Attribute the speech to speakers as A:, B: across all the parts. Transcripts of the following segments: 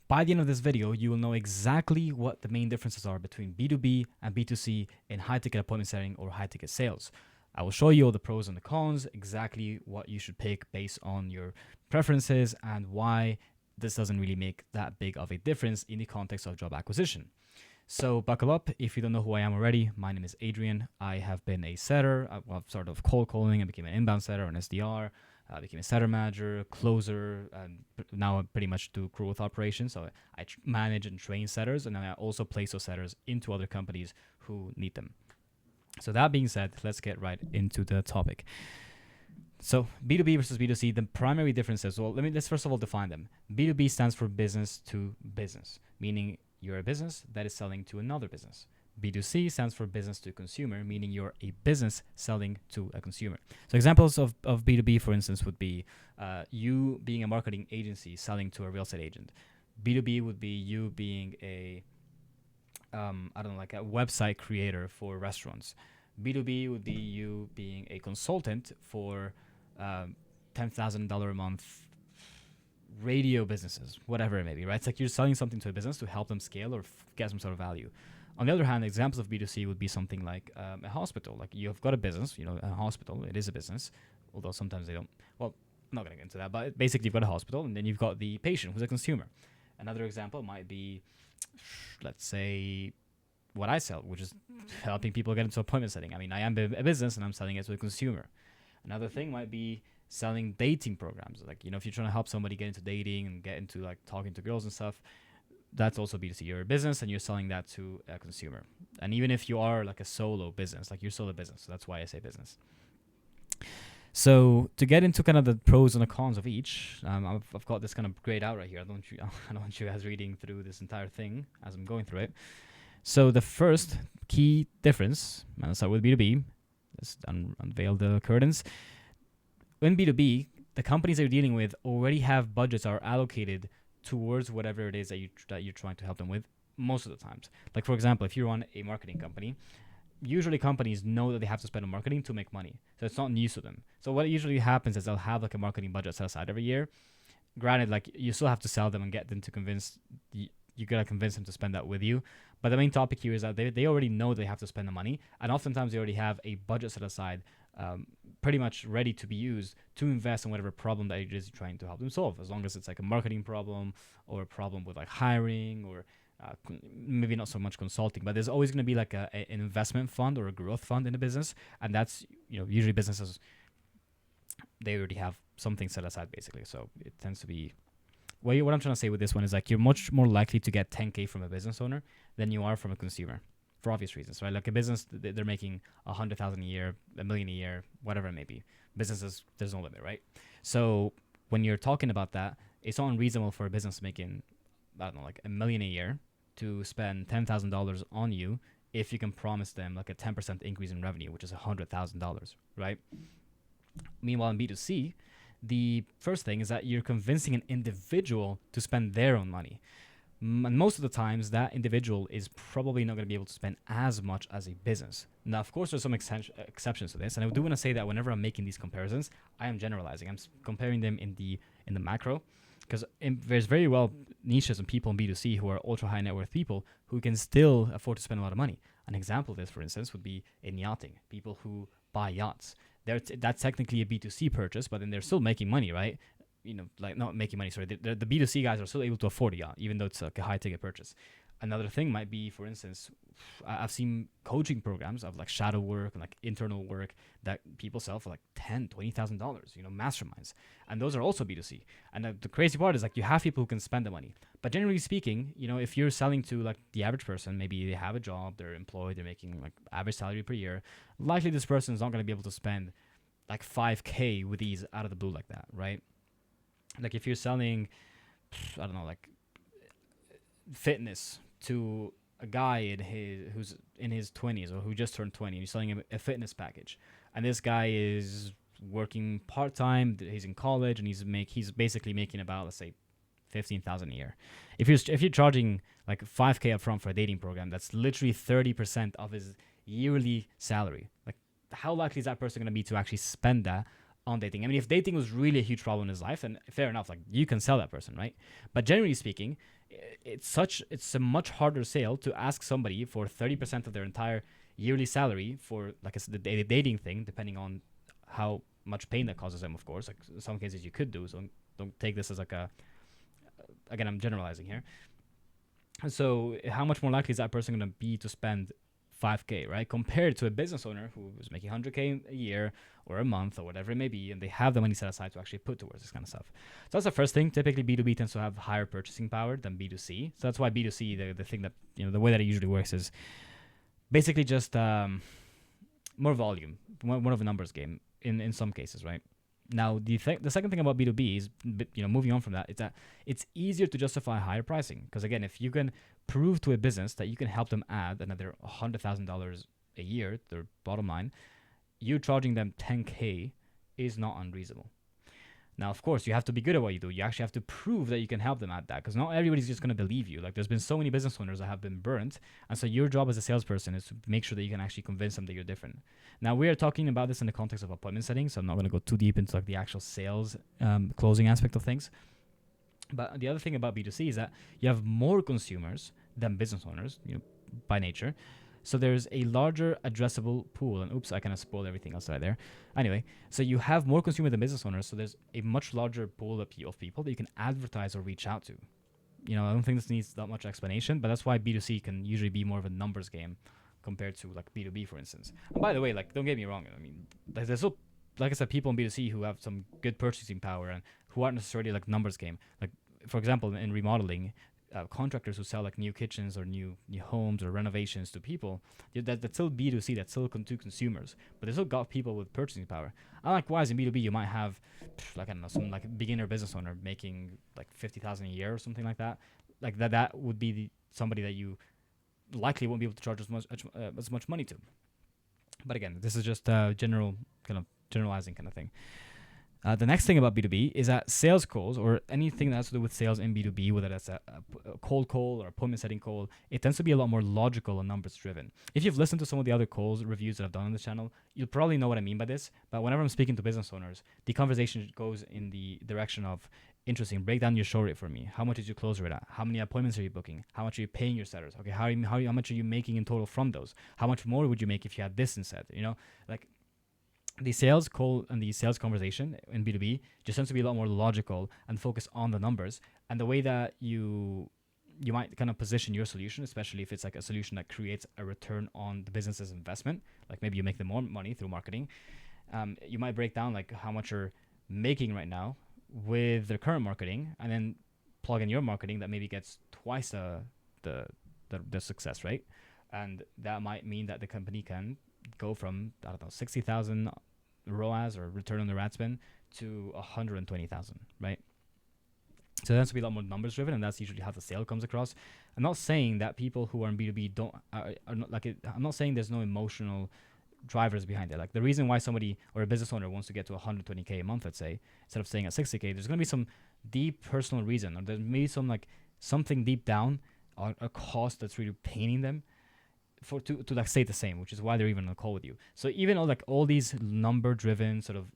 A: By the end of this video, you will know exactly what the main differences are between B2B and B2C in high-ticket appointment setting or high-ticket sales. I will show you all the pros and the cons, exactly what you should pick based on your preferences, and why this doesn't really make that big of a difference in the context of job acquisition. So buckle up. If you don't know who I am already, my name is Adrian. I have been a setter. I've sort of cold calling. I became an inbound setter, an SDR. I became a setter manager, closer, and now I pretty much do growth operations. So I manage and train setters, and then I also place those setters into other companies who need them. So that being said, let's get right into the topic. So B2B versus B2C, the primary differences, well, let's first of all define them. B2B stands for business to business, meaning you're a business that is selling to another business. B2C stands for business to consumer, meaning you're a business selling to a consumer. So examples of B2B, for instance, would be you being a marketing agency selling to a real estate agent. B2B would be you being a, like a website creator for restaurants. B2B would be you being a consultant for $10,000 a month radio businesses, whatever it may be, right? It's like you're selling something to a business to help them scale or get some sort of value. On the other hand, examples of B2C would be something like a hospital. Like you've got a business, a hospital, it is a business, although sometimes they don't. Well, I'm not going to get into that, but basically you've got a hospital and then you've got the patient who's a consumer. Another example might be, let's say, what I sell, which is helping people get into appointment setting. I mean, I am a business and I'm selling it to a consumer. Another thing might be selling dating programs. Like, if you're trying to help somebody get into dating and get into like talking to girls and stuff, that's also B2C. You're a business and you're selling that to a consumer. And even if you are like a solo business, like you're still a business. So that's why I say business. So to get into kind of the pros and the cons of each, I've got this kind of grayed out right here. I don't want you guys reading through this entire thing as I'm going through it. So the first key difference, and let's start with B2B. Let's unveil the curtains. In B2B, the companies that you're dealing with already have budgets are allocated towards whatever it is that you're trying to help them with most of the times. Like, for example, if you run a marketing company, usually companies know that they have to spend on marketing to make money. So it's not news to them. So what usually happens is they'll have like a marketing budget set aside every year. Granted, like you still have to sell them and get them to you gotta convince them to spend that with you. But the main topic here is that they already know they have to spend the money, and oftentimes they already have a budget set aside, pretty much ready to be used to invest in whatever problem that you're just trying to help them solve. As long as it's like a marketing problem or a problem with like hiring or maybe not so much consulting, but there's always going to be like an investment fund or a growth fund in the business, and that's usually businesses, they already have something set aside basically. So it tends to be what I'm trying to say with this one is like you're much more likely to get 10K from a business owner than you are from a consumer, for obvious reasons, right? Like a business, they're making 100,000 a year, $1 million a year, whatever it may be. Businesses, there's no limit, right? So when you're talking about that, it's not unreasonable for a business making, I don't know, like $1 million a year to spend $10,000 on you if you can promise them like a 10% increase in revenue, which is $100,000, right? Meanwhile, in B2C, the first thing is that you're convincing an individual to spend their own money. And most of the times, that individual is probably not going to be able to spend as much as a business. Now, of course, there's some exceptions to this, and I do want to say that whenever I'm making these comparisons, I am generalizing. I'm comparing them in the macro, because there's very well niches and people in B2C who are ultra high net worth people who can still afford to spend a lot of money. An example of this, for instance, would be in yachting. People who buy yachts. That's technically a B2C purchase, but then they're still making money, right? Like not making money, sorry. The B2C guys are still able to afford a yacht, even though it's like a high ticket purchase. Another thing might be, for instance, I've seen coaching programs of like shadow work and like internal work that people sell for like $10,000, $20,000, masterminds. And those are also B2C. And the crazy part is like you have people who can spend the money. But generally speaking, if you're selling to like the average person, maybe they have a job, they're employed, they're making like average salary per year, likely this person is not going to be able to spend like 5K with ease out of the blue like that, right? Like if you're selling, I don't know, like fitness to a guy who's in his 20s or who just turned 20, and you're selling him a fitness package, and this guy is working part-time, he's in college, and he's basically making about, let's say, 15,000 a year. If you're charging like 5K up front for a dating program, that's literally 30% of his yearly salary. Like, how likely is that person going to be to actually spend that on dating? I mean, if dating was really a huge problem in his life, then fair enough, like you can sell that person, right? But generally speaking, it's a much harder sale to ask somebody for 30% of their entire yearly salary for, like I said, the dating thing, depending on how much pain that causes them, of course. Like in some cases you could do, so don't take this as like a, again, I'm generalizing here. So how much more likely is that person going to be to spend 5K, right? Compared to a business owner who is making 100K a year or a month or whatever it may be, and they have the money set aside to actually put towards this kind of stuff. So that's the first thing. Typically, B2B tends to have higher purchasing power than B2C. So that's why B2C, the thing that, the way that it usually works is basically just more volume, more of a numbers game in some cases, right? Now, the second thing about B2B is, moving on from that, is that it's easier to justify higher pricing. Because again, if you can prove to a business that you can help them add another $100,000 a year to their bottom line, you charging them 10K is not unreasonable. Now, of course, you have to be good at what you do. You actually have to prove that you can help them at that, because not everybody's just going to believe you. Like, there's been so many business owners that have been burnt, and so your job as a salesperson is to make sure that you can actually convince them that you're different. Now, we are talking about this in the context of appointment setting, so I'm not going to go too deep into like the actual sales closing aspect of things. But the other thing about B2C is that you have more consumers than business owners, by nature. So there's a larger addressable pool. And oops, I kind of spoiled everything else right there. Anyway, so you have more consumer than business owners. So there's a much larger pool of people that you can advertise or reach out to. I don't think this needs that much explanation, but that's why B2C can usually be more of a numbers game compared to like B2B, for instance. And by the way, like, don't get me wrong. I mean, there's still, like I said, people in B2C who have some good purchasing power and who aren't necessarily like numbers game. Like, for example, in remodeling, contractors who sell like new kitchens or new homes or renovations to people, that's still B2C, that's still to consumers, but they still got people with purchasing power. Likewise, in B2B, you might have like, I don't know, some like beginner business owner making like 50,000 a year or something like that. Like that would be somebody that you likely won't be able to charge as much money to. But again, this is just general kind of generalizing kind of thing. The next thing about B2B is that sales calls, or anything that has to do with sales in B2B, whether that's a cold call or appointment setting call, it tends to be a lot more logical and numbers driven. If you've listened to some of the other calls reviews that I've done on the channel, you'll probably know what I mean by this. But whenever I'm speaking to business owners, the conversation goes in the direction of, interesting, break down your show rate for me. How much is your close rate at? How many appointments are you booking? How much are you paying your sellers? Okay, how much are you making in total from those? How much more would you make if you had this instead? Like, the sales call and the sales conversation in B2B just tends to be a lot more logical and focus on the numbers and the way that you might kind of position your solution, especially if it's like a solution that creates a return on the business's investment. Like maybe you make them more money through marketing. You might break down like how much you're making right now with their current marketing, and then plug in your marketing that maybe gets twice the success rate, and that might mean that the company can go from, I don't know, 60,000 ROAS or return on the ad spend to 120,000, right? So that has to be a lot more numbers driven, and that's usually how the sale comes across. I'm not saying that people who are in B2B are not like it. I'm not saying there's no emotional drivers behind it. Like the reason why somebody or a business owner wants to get to 120K a month, let's say, instead of staying at 60K, there's going to be some deep personal reason, or there's maybe something deep down, or a cost that's really paining them to like stay the same, which is why they're even on a call with you. So even like all these number driven sort of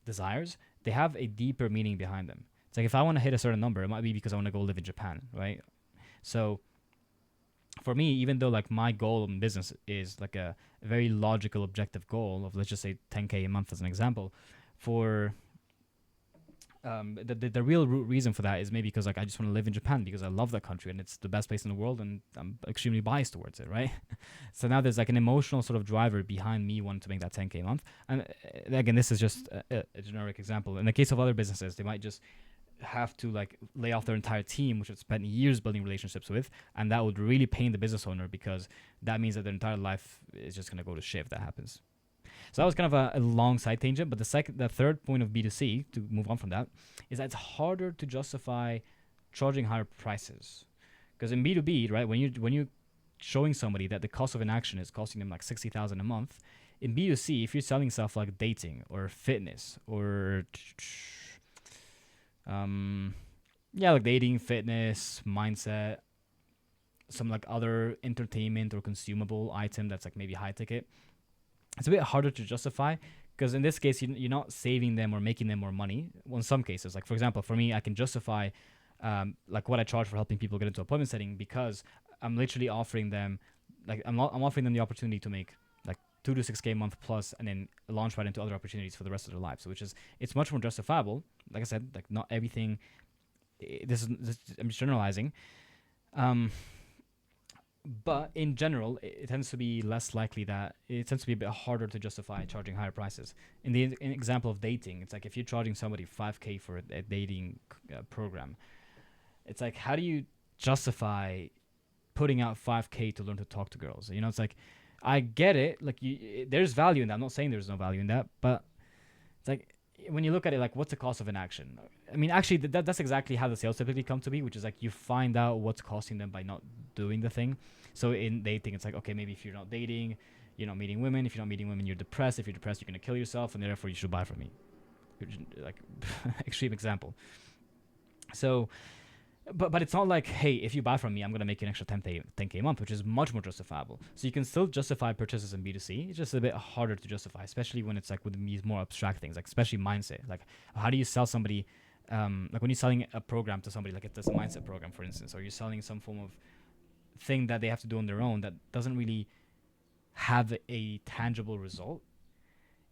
A: desires, they have a deeper meaning behind them. It's like if I want to hit a certain number, it might be because I want to go live in Japan, right? So for me, even though like my goal in business is like a very logical, objective goal of, let's just say 10K a month as an example, for the real reason for that is maybe because like I just want to live in Japan because I love that country and it's the best place in the world and I'm extremely biased towards it, right? So now there's like an emotional sort of driver behind me wanting to make that 10K a month. And again, this is just a generic example. In the case of other businesses, they might just have to like lay off their entire team, which have spent years building relationships with, and that would really pain the business owner because that means that their entire life is just going to go to shit if that happens. So that was kind of a long side tangent, but the third point of B2C, to move on from that, is that it's harder to justify charging higher prices. Because in B2B, right, when you're showing somebody that the cost of an action is costing them like 60,000 a month, in B2C, if you're selling stuff like dating or fitness or like dating, fitness, mindset, some like other entertainment or consumable item that's like maybe high ticket, it's a bit harder to justify because in this case, you're not saving them or making them more money. Well, in some cases, like for example, for me, I can justify like what I charge for helping people get into appointment setting, because I'm literally offering them, like I'm offering them the opportunity to make like 2 to 6K a month plus, and then launch right into other opportunities for the rest of their lives. So which is, it's much more justifiable. Like I said, like not everything. This I'm just generalizing. Um, but in general, it tends to be less likely that it tends to be a bit harder to justify charging higher prices. In the example of dating, it's like if you're charging somebody 5K for a dating program, it's like, how do you justify putting out 5K to learn to talk to girls? You know, it's like, I get it. Like, there's value in that. I'm not saying there's no value in that, but it's like, when you look at it, like, what's the cost of inaction? I mean, actually, that's exactly how the sales typically come to be, which is like you find out what's costing them by not doing the thing. So in dating, it's like, okay, maybe if you're not dating, you're not meeting women. If you're not meeting women, you're depressed. If you're depressed, you're gonna kill yourself, and therefore you should buy from me. Like, extreme example. So, but it's not like, hey, if you buy from me, I'm gonna make you an extra 10K a month, which is much more justifiable. So you can still justify purchases in B2C. It's just a bit harder to justify, especially when it's like with these more abstract things, like especially mindset. Like, how do you sell somebody? Like when you're selling a program to somebody, like it's a mindset program, for instance, or you're selling some form of thing that they have to do on their own that doesn't really have a tangible result.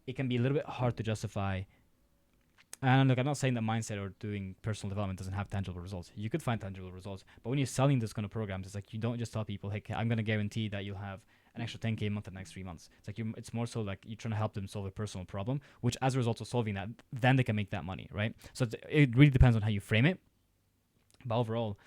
A: It can be a little bit hard to justify. And look, I'm not saying that mindset or doing personal development doesn't have tangible results. You could find tangible results, but when you're selling this kind of programs, it's like you don't just tell people, "Hey, I'm going to guarantee that you'll have an extra 10K a month in the next 3 months." It's like it's more so like you're trying to help them solve a personal problem, which as a result of solving that, then they can make that money, right? So it really depends on how you frame it. But overall,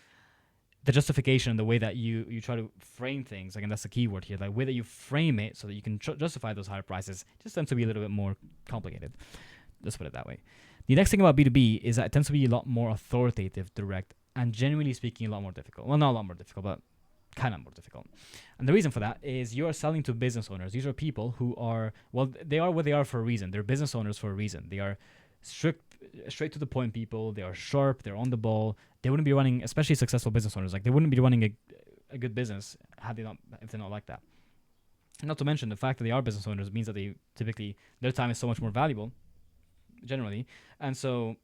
A: the justification, the way that you try to frame things, like, and that's the key word here, like, the way that you frame it so that you can justify those higher prices, just tends to be a little bit more complicated. Let's put it that way. The next thing about B2B is that it tends to be a lot more authoritative, direct, and generally speaking, a lot more difficult. Well, not a lot more difficult, but kind of more difficult. And the reason for that is you are selling to business owners. These are people who are, well, they are what they are for a reason. They're business owners for a reason. They are straight to the point people. They are sharp. They're on the ball. They wouldn't be running, especially successful business owners, like they wouldn't be running a good business if they're not like that. Not to mention the fact that they are business owners means that they typically, their time is so much more valuable generally. And so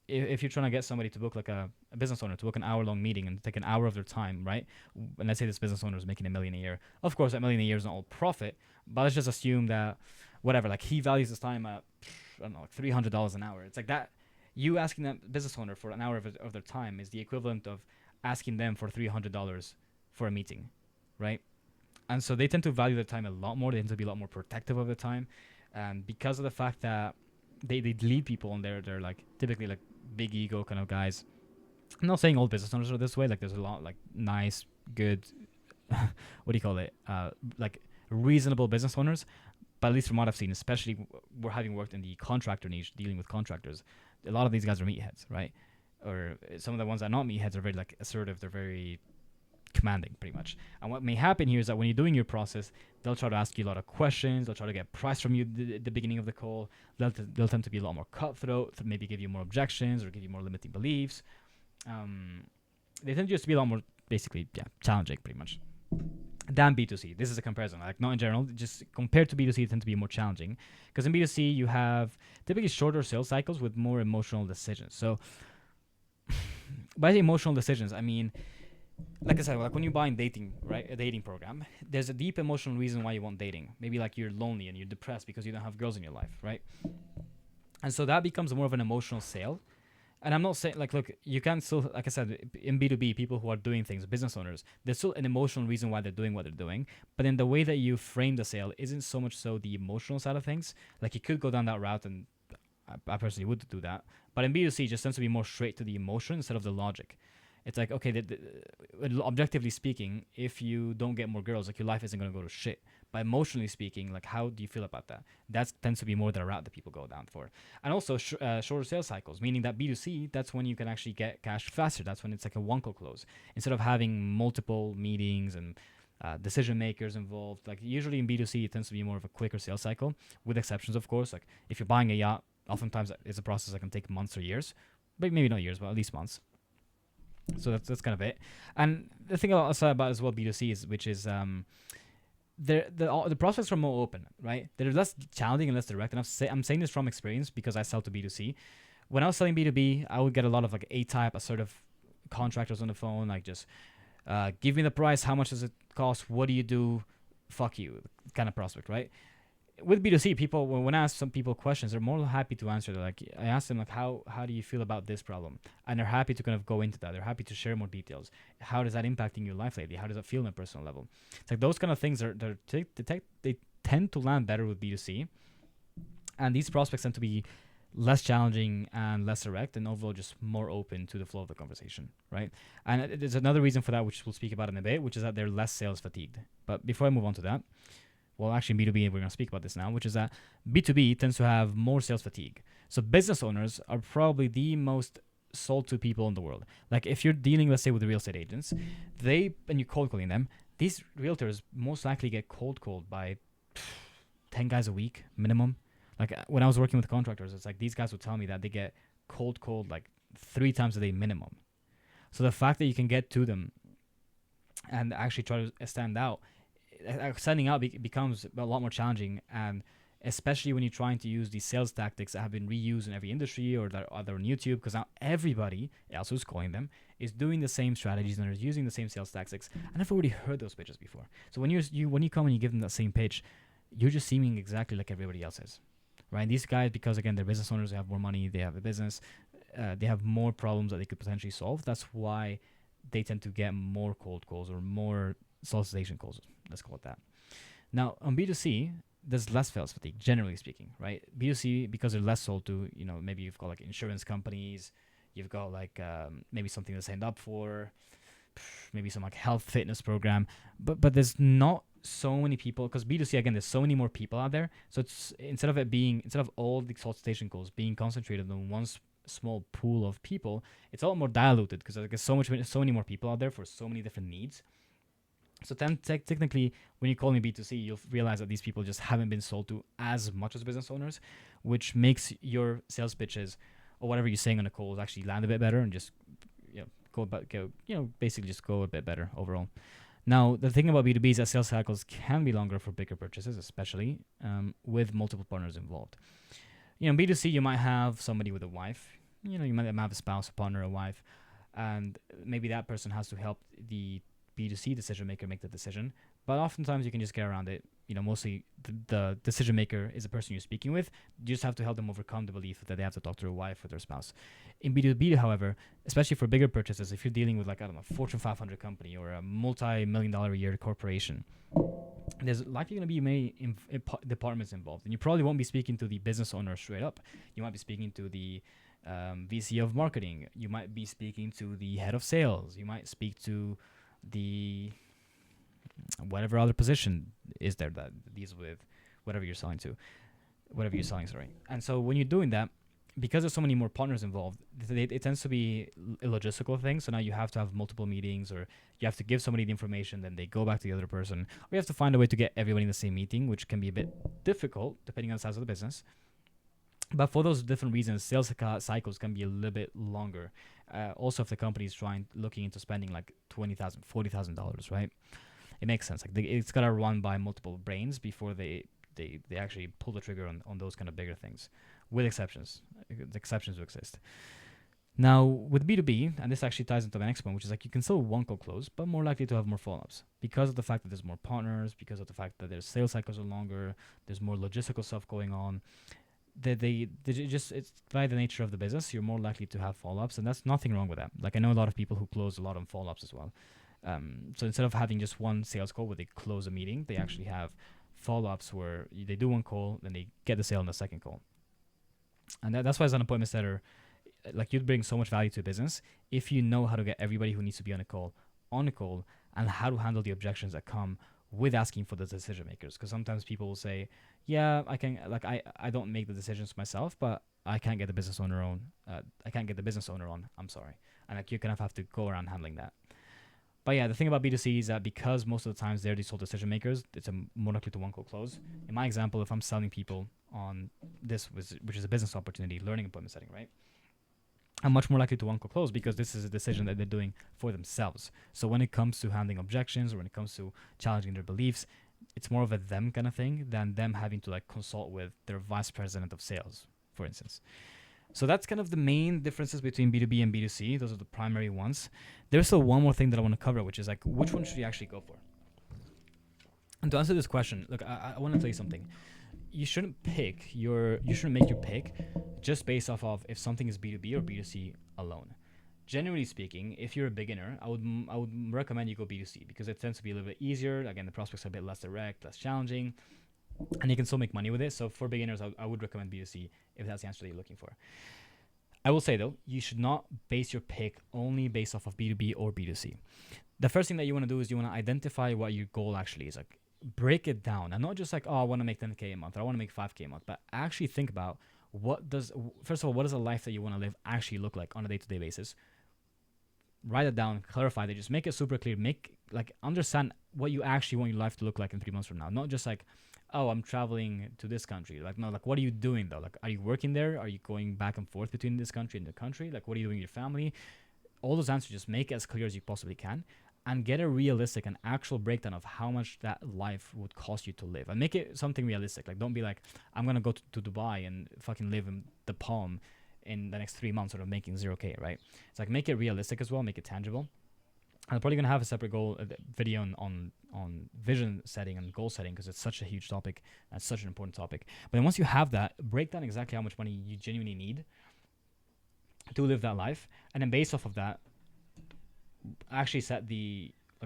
A: if you're trying to get somebody to book like a business owner to book an hour-long meeting and take an hour of their time, right? And let's say this business owner is making $1 million a year. Of course, that $1 million a year is not all profit, but let's just assume that whatever, like he values his time at, I don't know, like $300 an hour. It's like that. You asking that business owner for an hour of their time is the equivalent of asking them for $300 for a meeting, right? And so they tend to value their time a lot more. They tend to be a lot more protective of their time, and because of the fact that they lead people on there, they're like typically like big ego kind of guys. I'm not saying all business owners are this way. Like there's a lot like nice, good, what do you call it? Like reasonable business owners. But at least from what I've seen, especially we're having worked in the contractor niche, dealing with contractors, a lot of these guys are meatheads, right? Or some of the ones that are not meatheads are very like assertive. They're very commanding, pretty much. And what may happen here is that when you're doing your process, they'll try to ask you a lot of questions. They'll try to get price from you at the beginning of the call. They'll tend to be a lot more cutthroat, maybe give you more objections or give you more limiting beliefs. They tend to just be a lot more, basically, challenging, pretty much, than B2C. This is a comparison, like not in general, just compared to B2C, it tends to be more challenging. Because in B2C, you have typically shorter sales cycles with more emotional decisions. So by the emotional decisions, I mean, like I said, like when you're buying dating, right, a dating program, there's a deep emotional reason why you want dating. Maybe like you're lonely and you're depressed because you don't have girls in your life, right? And so that becomes more of an emotional sale. And I'm not saying, like, look, you can still, like I said, in B2B, people who are doing things, business owners, there's still an emotional reason why they're doing what they're doing. But then the way that you frame the sale isn't so much so the emotional side of things. Like, you could go down that route, and I personally would do that. But in B2C, it just tends to be more straight to the emotion instead of the logic. It's like, okay, objectively speaking, if you don't get more girls, like your life isn't going to go to shit. But emotionally speaking, like how do you feel about that? That tends to be more the route that people go down for. And also shorter sales cycles, meaning that B2C, that's when you can actually get cash faster. That's when it's like a one-call close. Instead of having multiple meetings and decision makers involved. Like usually in B2C, it tends to be more of a quicker sales cycle, with exceptions, of course. Like if you're buying a yacht, oftentimes it's a process that can take months or years. But maybe not years, but at least months. So that's kind of it. And the thing I'll say about as well B2C is, which is the prospects are more open, right? They're less challenging and less direct. And I'm saying this from experience because I sell to B2C. When I was selling B2B, I would get a lot of like A-type assertive contractors on the phone, like just give me the price, how much does it cost, what do you do, fuck you, kind of prospect, right? With B2C, people, when I ask some people questions, they're more happy to answer. They're like, I ask them like, how do you feel about this problem, and they're happy to kind of go into that. They're happy to share more details. How does that impacting your life lately? How does that feel on a personal level? It's like those kind of things they tend to land better with B2C, and these prospects tend to be less challenging and less direct, and overall just more open to the flow of the conversation, right? And there's another reason for that, which we'll speak about in a bit, which is that they're less sales fatigued. But before I move on to that, well, actually, in B2B, we're going to speak about this now, which is that B2B tends to have more sales fatigue. So business owners are probably the most sold to people in the world. Like if you're dealing, let's say, with real estate agents, and you're cold calling them, these realtors most likely get cold called by 10 guys a week minimum. Like when I was working with contractors, it's like these guys would tell me that they get cold called like 3 times a day minimum. So the fact that you can get to them and actually try to stand out, standing out becomes a lot more challenging, and especially when you're trying to use these sales tactics that have been reused in every industry or that are on YouTube, because now everybody else who's calling them is doing the same strategies and are using the same sales tactics, and I've already heard those pitches before. So when you come and you give them that same pitch, you're just seeming exactly like everybody else is, right? These guys, because again, they're business owners, they have more money, they have a business, they have more problems that they could potentially solve. That's why they tend to get more cold calls or more solicitation calls, let's call it that. Now on B2C, there's less sales fatigue, generally speaking, right? B2C, because they're less sold to, maybe you've got like insurance companies, you've got like maybe something to signed up for, maybe some like health fitness program, but there's not so many people, because B2C, again, there's so many more people out there. So it's instead of all the solicitation calls being concentrated on one small pool of people, it's all more diluted because there's so many more people out there for so many different needs. So technically, when you call me B2C, you'll realize that these people just haven't been sold to as much as business owners, which makes your sales pitches or whatever you're saying on the calls actually land a bit better and just basically just go a bit better overall. Now, the thing about B2B is that sales cycles can be longer for bigger purchases, especially with multiple partners involved. In B2C, you might have somebody with a wife. You might have a spouse, a partner, a wife, and maybe that person has to help the B2C decision maker make the decision. But oftentimes you can just get around it. Mostly the decision maker is the person you're speaking with. You just have to help them overcome the belief that they have to talk to their wife or their spouse. In B2B, however, especially for bigger purchases, if you're dealing with like, I don't know, Fortune 500 company or a multi-million-dollar a year corporation, there's likely going to be many departments involved. And you probably won't be speaking to the business owner straight up. You might be speaking to the VC of marketing. You might be speaking to the head of sales. You might speak to the whatever other position is there that deals with whatever you're selling, sorry. And so when you're doing that, because there's so many more partners involved, it tends to be a logistical thing. So now you have to have multiple meetings, or you have to give somebody the information, then they go back to the other person, or you have to find a way to get everybody in the same meeting, which can be a bit difficult depending on the size of the business. But for those different reasons, sales cycles can be a little bit longer. Also, if the company is looking into spending like $20,000, $40,000, right? It makes sense. Like it's gotta run by multiple brains before they actually pull the trigger on those kind of bigger things, with exceptions. The exceptions do exist. Now with B2B, and this actually ties into the next one, which is like you can still one call close, but more likely to have more follow-ups because of the fact that there's more partners, because of the fact that their sales cycles are longer, there's more logistical stuff going on. It's by the nature of the business, you're more likely to have follow-ups, and that's nothing wrong with that. Like I know a lot of people who close a lot on follow-ups as well. So instead of having just one sales call where they close a meeting, they actually have follow-ups where they do one call, then they get the sale on the second call. And that's why as an appointment setter, like you'd bring so much value to a business if you know how to get everybody who needs to be on a call, and how to handle the objections that come with asking for the decision makers. Because sometimes people will say, yeah, I can, like I don't make the decisions myself, but I can't get the business owner on. I'm sorry. And like you kind of have to go around handling that. But yeah, the thing about B2C is that because most of the times they're the sole decision makers, it's more likely to one call close. In my example, if I'm selling people on this, which is a business opportunity, learning appointment setting, right? I'm much more likely to one call close because this is a decision that they're doing for themselves. So when it comes to handling objections or when it comes to challenging their beliefs, it's more of a them kind of thing than them having to like consult with their vice president of sales, for instance. So that's kind of the main differences between B2B and B2C. Those are the primary ones. There's still one more thing that I want to cover, which is like, which one should you actually go for? And to answer this question, look, I want to tell you something. You shouldn't make your pick just based off of if something is B2B or B2C alone. Generally speaking, if you're a beginner, I would recommend you go B2C because it tends to be a little bit easier. Again, the prospects are a bit less direct, less challenging, and you can still make money with it. So for beginners, I would recommend B2C if that's the answer that you're looking for. I will say though, you should not base your pick only based off of B2B or B2C. The first thing that you want to do is you want to identify what your goal actually is. Like, break it down, and not just like, oh, I want to make 10K a month or I want to make 5K a month, but actually think about first of all, what does a life that you want to live actually look like on a day-to-day basis? Write it down, clarify that, just make it super clear, understand what you actually want your life to look like in 3 months from now. Not just like, oh, I'm traveling to this country. Like, no, like, what are you doing though? Like, are you working there? Are you going back and forth between this country and the country? Like, what are you doing with your family? All those answers, just make it as clear as you possibly can and get a realistic and actual breakdown of how much that life would cost you to live, and make it something realistic. Like, don't be like, I'm going to go to Dubai and fucking live in the Palm in the next 3 months sort of making 0K, right? It's like, make it realistic as well, make it tangible. I'm probably gonna have a separate video on vision setting and goal setting because it's such a huge topic and such an important topic. But then once you have that, break down exactly how much money you genuinely need to live that life, and then based off of that, actually set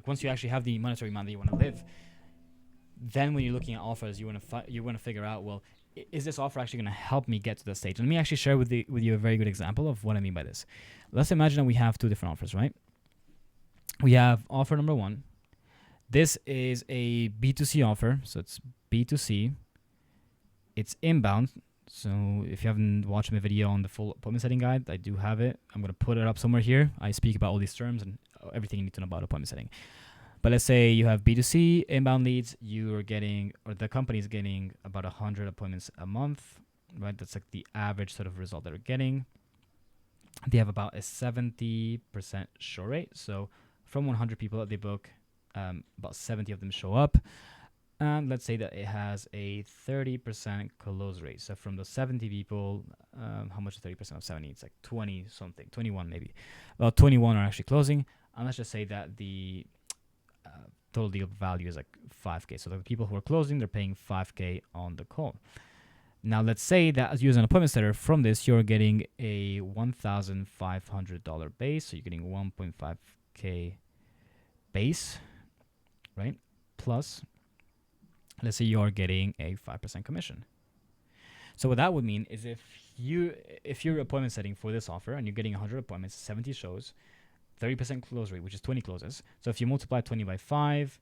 A: once you actually have the monetary amount that you want to live, then when you're looking at offers, you want to figure out, well, is this offer actually going to help me get to the stage? And let me actually share with you a very good example of what I mean by this. Let's imagine that we have two different offers, right? We have offer number one. This is a B2C offer, so it's B2C. It's inbound. So if you haven't watched my video on the full appointment setting guide, I do have it. I'm going to put it up somewhere here. I speak about all these terms and everything you need to know about appointment setting. But let's say you have B2C inbound leads, the company is getting about 100 appointments a month, right? That's like the average sort of result they're getting. They have about a 70% show rate. So from 100 people that they book, about 70 of them show up. And let's say that it has a 30% close rate. So from the 70 people, how much is 30% of 70? It's like 20 something, 21 maybe. About 21 are actually closing. And let's just say that the total deal value is like 5K. So the people who are closing, they're paying 5K on the call. Now let's say that as you as an appointment setter, from this you're getting a $1,500 base. So you're getting 1.5K base, right? Plus, let's say you're getting a 5% commission. So what that would mean is if you're appointment setting for this offer and you're getting 100 appointments, 70 shows, 30% close rate, which is 20 closes. So if you multiply 20 by 5,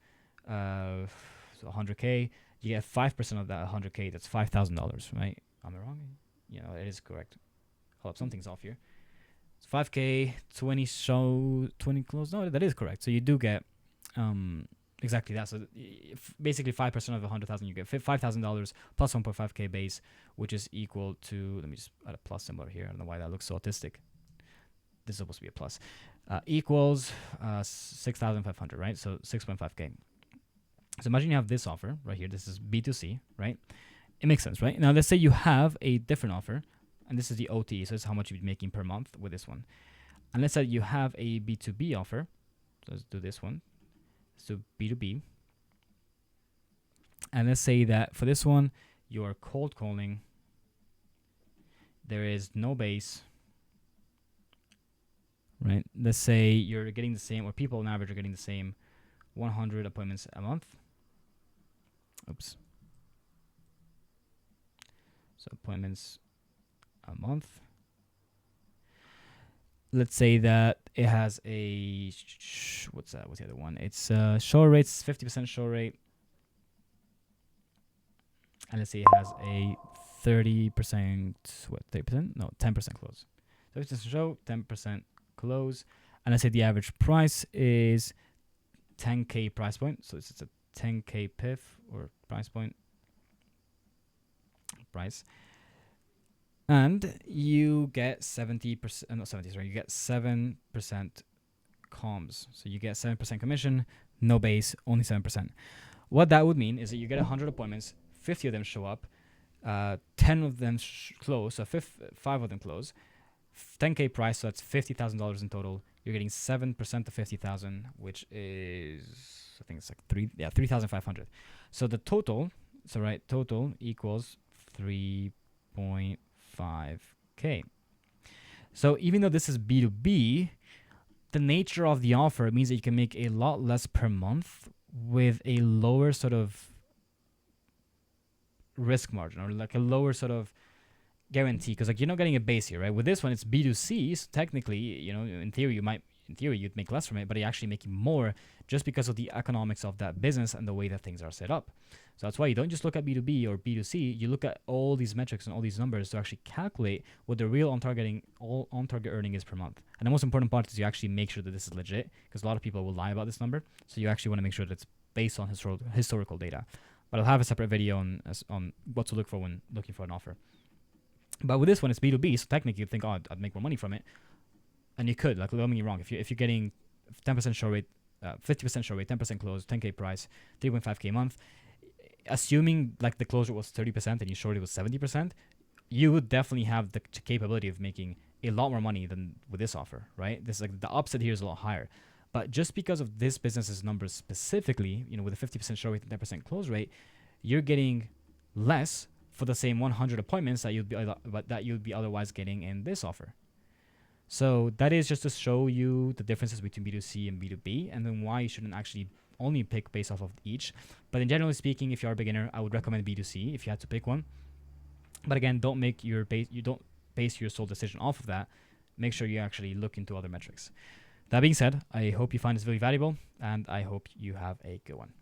A: so 100K, you get 5% of that 100K. That's $5,000, right? Am I wrong? It is correct. Hold up, something's off here. It's 5K, 20 show, 20 close. No, that is correct. So you do get exactly that. So basically 5% of 100,000, you get $5,000 plus 1.5K base, which is equal to, let me just add a plus symbol here. I don't know why that looks so autistic. This is supposed to be a plus. Equals 6,500, right? So 6.5K. So imagine you have this offer right here. This is B2C, right? It makes sense, right? Now let's say you have a different offer, and this is the OTE, so this is how much you'd be making per month with this one. And let's say you have a B2B offer. So let's do this one. So B2B. And let's say that for this one, you're cold calling. There is no base. Right? Let's say you're getting the same, or people on average are getting the same 100 appointments a month. Oops. So appointments a month. Let's say that it has a, what's that? What's the other one? It's show rates, 50% show rate. And let's say it has a 30%, 30%? No, 10% close. 30% show, 10% close. And let's say the average price is 10K price point. So it's a 10K PIF or price point. Price. And you get 70%, not 70, sorry, you get 7% comms. So you get 7% commission, no base, only 7%. What that would mean is that you get 100 appointments, 50 of them show up, 10 of them close, so 5 of them close, 10K price, so that's $50,000 in total. You're getting 7% of 50,000, which is, I think it's like 3,500. So the total, total equals 3.5K. So even though this is B2B, the nature of the offer means that you can make a lot less per month with a lower sort of risk margin, or like a lower sort of guarantee, because like you're not getting a base here, right? With this one, it's B2C, so technically, in theory, you'd make less from it, but you're actually making more just because of the economics of that business and the way that things are set up. So that's why you don't just look at B2B or B2C, you look at all these metrics and all these numbers to actually calculate what the real on-target earning is per month. And the most important part is you actually make sure that this is legit, because a lot of people will lie about this number. So you actually want to make sure that it's based on historical data. But I'll have a separate video on what to look for when looking for an offer. But with this one, it's B2B, so technically you'd think, oh, I'd make more money from it. And you could, like, don't get me wrong, if you're getting 10% show rate, 50% show rate, 10% close, 10K price, 3.5K a month, assuming like the close rate was 30% and you short it was 70%, you would definitely have the capability of making a lot more money than with this offer, right? This, like, the upside here is a lot higher. But just because of this business's numbers specifically, with a 50% show rate and 10% close rate, you're getting less for the same 100 appointments that you'd be otherwise getting in this offer. So that is just to show you the differences between B2C and B2B, and then why you shouldn't actually only pick based off of each. But in generally speaking, if you're a beginner, I would recommend B2C if you had to pick one. But again, don't base your sole decision off of that. Make sure you actually look into other metrics. That being said, I hope you find this video valuable, and I hope you have a good one.